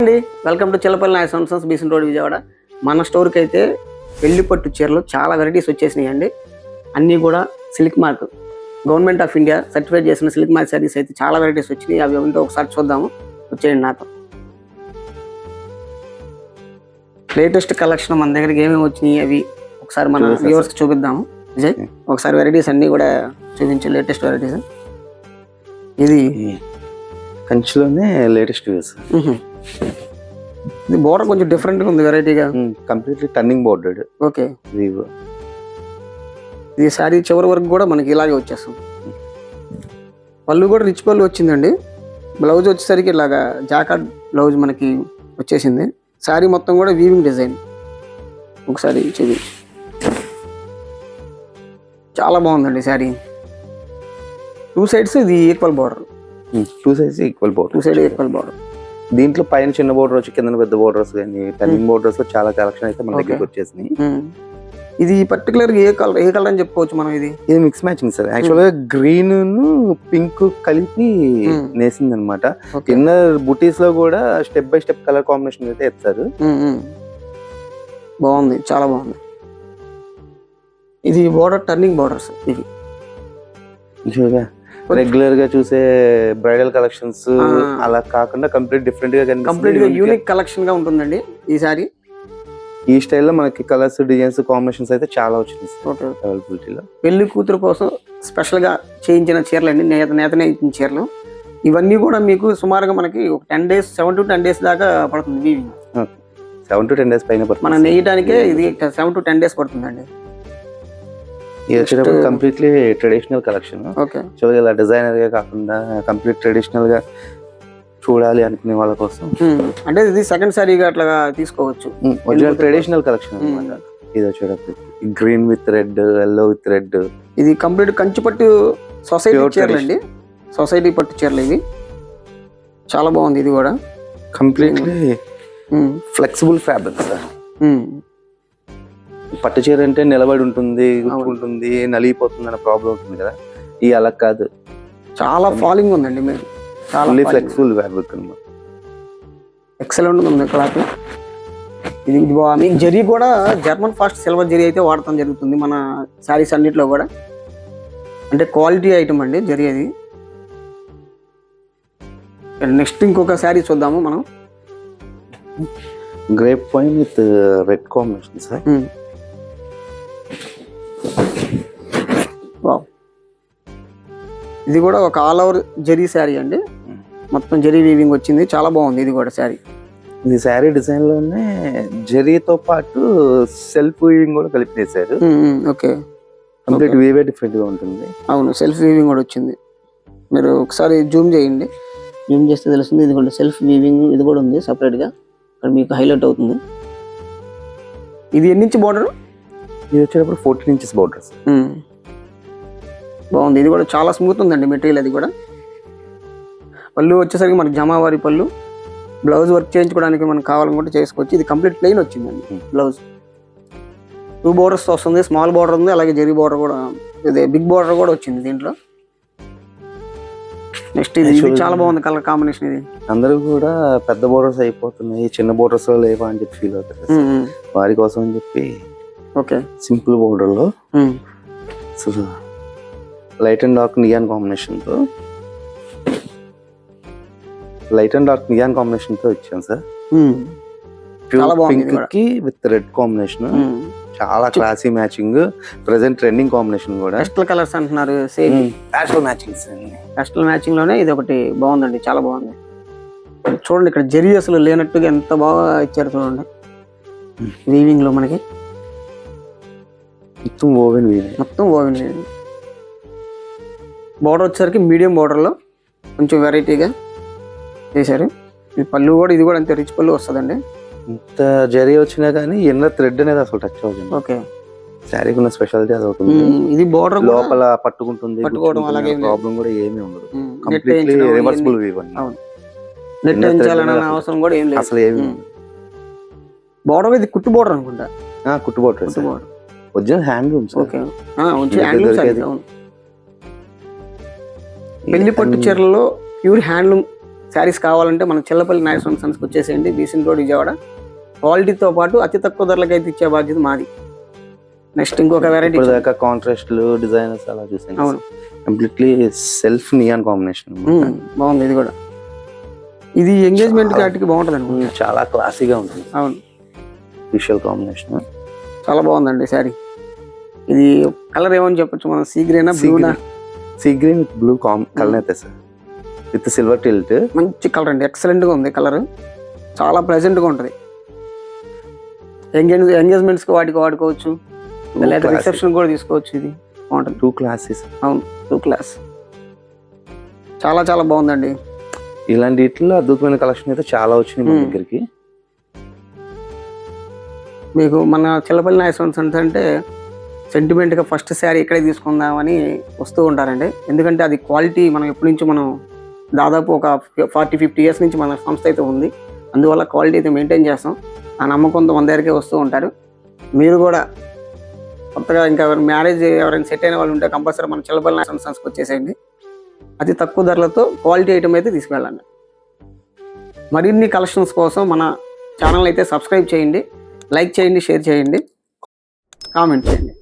అండి welcome to Chillapalli నాయ సంస్థ బీసన్ road Vijayawada. మన స్టోర్కి అయితే పెళ్లి పట్టు చీరలు చాలా వెరైటీస్ వచ్చేసినాయి అండి. అన్నీ కూడా silk mark government of India certified చేసిన సిల్క్ మార్క్ శారీస్ అయితే చాలా వెరైటీస్ వచ్చినాయి. అవి ఏంటో ఒకసారి చూద్దాము, వచ్చేయండి నాతో. లేటెస్ట్ కలెక్షన్ మన దగ్గరికి ఏమేమి వచ్చినాయి అవి ఒకసారి మన వ్యూవర్స్కి చూపిద్దాము. విజయ్ ఒకసారి వెరైటీస్ అన్నీ కూడా చూపించు, లేటెస్ట్ వెరైటీస్. ఇది కంచిలోనే లేటెస్ట్ వ్యూస్. ఇది బోర్డర్ కొంచెం డిఫరెంట్ గా ఉంది, వెరైటీగా. Completely turning boarded. ఓకే, ఇది శారీ చివరి వరకు కూడా మనకి ఇలాగే వచ్చేస్తుంది. పళ్ళు కూడా రిచ్ పళ్ళు వచ్చిందండి. బ్లౌజ్ వచ్చేసరికి ఇలాగా జాకార్డ్ బ్లౌజ్ మనకి వచ్చేసింది. శారీ మొత్తం కూడా వీవింగ్ డిజైన్. ఒకసారి చూపి, చాలా బాగుందండి శారీ. టూ సైడ్స్ ఇది equal border. Two sides equal border. Two side equal border. దీంట్లో పైన చిన్న బోర్డర్ వచ్చి కింద పెద్ద బోర్డర్స్ కానీ టర్నింగ్ బోర్డర్స్ చాలా కలెక్షన్ అయితే మన దగ్గరికి వచ్చేసినాయి. ఇది పర్టికులర్ ఏ కలర్ అని చెప్పుకోవచ్చు మనం? ఇది మిక్స్ మ్యాచింగ్ సార్. యాక్చువల్ గా గ్రీన్ పింక్ కలిపి నేసింది అనమాట. ఇన్నర్ బుటీస్ లో కూడా step by step colour combination అయితే ఎత్తారు. బాగుంది, చాలా బాగుంది. ఇది బోర్డర్ టర్నింగ్ బోర్డర్స్. ఇది రెగ్యులర్ గా చూసే బ్రైడల్ కలెక్షన్స్ అలా కాకుండా కంప్లీట్ డిఫరెంట్ గా కంప్లీట్ గా యూనిక్ కలెక్షన్ గా ఉంటుందండి ఈ సారీ. ఈ స్టైల్లో మనకి కలర్స్ డిజైన్స్ కాంబినేషన్స్ అయితే చాలా వచ్చినాయి అవైలబిలిటీలో. పెళ్లి కూతురు కోసం స్పెషల్ గా చేయించిన చీరలు అండి, నేతనే ఇచ్చిన చీరలు. ఇవన్నీ కూడా మీకు సుమారుగా మనకి ఒక 10 days 7 to 10 days దాకా పడుతుంది. 7 to 10 days పైన పడుతుంది. మనం నెయ్యడానికే ఇది 7 to 10 days పడుతుందండి. Completely traditional collection. సో ఇలా డిజైనర్ గా కాకుండా కంప్లీట్ ట్రెడిషనల్ గా చూడాలి అనుకునే వాళ్ళ కోసం అంటే ఇది సెకండ్ సారీగా అట్లా తీసుకోవచ్చు. ఒరిజినల్ ట్రెడిషనల్ కలెక్షన్ అన్నమాట. ఇది వచ్చేటప్పుడు green with red, yellow with red. ఇది కంప్లీట్ కంచి పట్టు సొసైటీ చీరలు అండి. సొసైటీ పట్టు చీరలు ఇవి. చాలా బాగుంది. ఇది కూడా కంప్లీట్లీ ఫ్లెక్సిబుల్ ఫ్యాబ్రిక్స్. పట్టు చీర అంటే నిలబడి ఉంటుంది, గుచ్చుకుంటుంది, నలిగిపోతుంది అనే ప్రాబ్లం ఉంటుంది కదా. ఈ అలా కాదు, చాలా ఫాలింగ్ ఉందండి. మీరు చాలా ఫ్లెక్సిబుల్ ఫ్యాబ్రిక్ అన్నమాట. ఎక్సలెంట్ ఉంది క్లాత్. ఇది మీకు జరీ కూడా జర్మన్ ఫాస్ట్ సిల్వర్ జరీ అయితే వాడటం జరుగుతుంది మన శారీస్ అన్నిట్లో కూడా. అంటే క్వాలిటీ ఐటమ్ అండి జరీ అది. నెక్స్ట్ ఇంకొక శారీ చూద్దాము మనం. Grape wine with red combination sir. ఇది కూడా ఒక ఆల్ ఓవర్ జరీ శారీ అండి. మొత్తం జరీ వీవింగ్ వచ్చింది, చాలా బాగుంది. ఇది కూడా శారీ. ఇది శారీ డిజైన్ లోనే జరీతో పాటు సెల్ఫ్ వీవింగ్ కూడా కలిపి చేశారు. ఓకే, కంప్లీట్ వీవే డిఫరెంట్ గా ఉంటుంది. అవును, సెల్ఫ్ వీవింగ్ కూడా వచ్చింది. మీరు ఒకసారి జూమ్ చేయండి, జూమ్ చేస్తే తెలుస్తుంది. ఇది కూడా సెల్ఫ్ వీవింగ్ ఇది కూడా ఉంది సపరేట్ గా. ఇక్కడ మీకు హైలైట్ అవుతుంది. ఇది ఎన్ని ఇంచ్ బార్డర్? ఇది వచ్చేటప్పుడు 14 inches బార్డర్స్. బాగుంది. ఇది కూడా చాలా స్మూత్ ఉందండి మెటీరియల్. అది కూడా పళ్ళు వచ్చేసరికి మనకి జమావారి పళ్ళు. బ్లౌజ్ వర్క్ చేయించుకోవడానికి మనకు కావాలనుకుంటే చేసుకోవచ్చు. ఇది కంప్లీట్ ప్లెయిన్ వచ్చిందండి బ్లౌజ్. 2 borders వస్తుంది, స్మాల్ బార్డర్ ఉంది, అలాగే జరీ బార్డర్ కూడా, ఇది బిగ్ బార్డర్ కూడా వచ్చింది దీంట్లో. నెక్స్ట్ ఇది చాలా బాగుంది కలర్ కాంబినేషన్. ఇది అందరూ కూడా పెద్ద బోర్డర్స్ అయిపోతున్నాయి, చిన్న బోర్డర్స్ లో లేవా అని చెప్పి ఫీల్ అవుతారు. వారి కోసం అని చెప్పి ఓకే సింపుల్ బోర్డర్ లో light and dark neon combination తో ఇచ్చాను సార్. పింక్ కి విత్ రెడ్ కాంబినేషన్, చాలా classy matching. Present trending combination కూడా. పెస్టల్ కలర్స్ అంటున్నారు, same pastel matchings. Pastel matching లోనే ఇది ఒకటి బాగుందండి, చాలా బాగుంది. చూడండి ఇక్కడ జరీ అసలు లేనట్టుగా ఎంత బాగా ఇచ్చారు చూడండి. వీవింగ్ లో మనకి మొత్తం ఓవెన్ వీవింగ్. బార్డర్ వచ్చేసరికి మీడియం బార్డర్ లో కొంచెం వెరైటీగా చేశారు. ఈ పళ్ళు కూడా, ఇది కూడా అంతే రిచ్ పళ్ళు వస్తుందండి. ఇంత జరీ వచ్చినా కానీ ఎన్నో థ్రెడ్ అనేది అసలు టచ్ అవుతుంది. ఓకే, శారీకి ఉన్న స్పెషాలిటీ అది అవుతుంది. ఇది బార్డర్ లోపల పట్టుకుంటుంది, ప్రాబ్లం కూడా ఏమీ ఉండదు. కంప్లీట్లీ రివర్సిబుల్ వీవ్ అండి. నెట్ వేయించాలన్న అవసరం కూడా ఏం లేదు అసలు. ఏమి బార్డర్ ఇది కుట్టు బార్డర్ అనుకుంటా. కుట్టు బార్డర్ ఒరిజినల్ హ్యాండ్లూమ్స్. ఓకే, పెళ్లి పట్టు చీరలలో ప్యూర్ హ్యాండ్లూమ్ శారీస్ కావాలంటే మన చిల్లపల్లి నాగేశ్వరం సన్స్కి వచ్చేసేయండి, బీసెంట్ రోడ్ విజయవాడ. క్వాలిటీతో పాటు అతి తక్కువ ధరలకు అయితే ఇచ్చే బాధ్యత మాది. నెక్స్ట్ ఇంకొక వెరైటీ దాకా కాంట్రాస్ట్లు డిజైనర్స్ అలా చూసాను. అవును, కంప్లీట్లీ సెల్ఫ్ నియాన్ కాంబినేషన్. బాగుంది. ఇది కూడా ఇది ఎంగేజ్మెంట్ వాటికి బాగుంటుంది అనుకుంటా. చాలా క్లాసీగా ఉంటుంది. అవును, విజువల్ కాంబినేషన్ చాలా బాగుందండి శారీ. ఇది కలర్ ఏమని చెప్పొచ్చు మనం, సీ గ్రీనా బ్లూనా? Sea green with blue colour అయితే సార్, విత్ సిల్వర్ టిల్ట్. మంచి కలర్ అండి, ఎక్సలెంట్ గా ఉంది కలర్, చాలా ప్లెజెంట్ గా ఉంటుంది. ఎంగేజ్మెంట్స్ కి వాటికి వాడుకోవచ్చు, లేదా రిసెప్షన్ కూడా తీసుకోవచ్చు. ఇది బాగుంటుంది. 2 క్లాసెస్. అవును, 2 క్లాస్. చాలా చాలా బాగుందండి. ఇలాంటి వీటిలో అద్భుతమైన కలెక్షన్ అయితే చాలా వచ్చినాయి మన దగ్గరికి. మీకు మన చిల్లపల్లి నాగేశ్వరం సన్స్ అంటే సెంటిమెంట్గా ఫస్ట్ శారీ ఇక్కడే తీసుకుందామని వస్తూ ఉంటారండి. ఎందుకంటే అది క్వాలిటీ మనం ఎప్పటి నుంచి మనం దాదాపు ఒక 40-50 ఇయర్స్ నుంచి మన సంస్థ అయితే ఉంది. అందువల్ల క్వాలిటీ అయితే మెయింటైన్ చేస్తాం. ఆ నమ్మకంతో మన దగ్గరికే వస్తూ ఉంటారు. మీరు కూడా కొత్తగా ఇంకా మ్యారేజ్ ఎవరైనా సెట్ అయిన వాళ్ళు ఉంటే కంపల్సరీ మన చిల్లపల్లి నాగేశ్వరం సన్స్కి వచ్చేసేయండి. అతి తక్కువ ధరలతో క్వాలిటీ ఐటమ్ అయితే తీసుకువెళ్ళండి. మరిన్ని కలెక్షన్స్ కోసం మన ఛానల్ అయితే సబ్స్క్రైబ్ చేయండి, లైక్ చేయండి, షేర్ చేయండి, కామెంట్ చేయండి.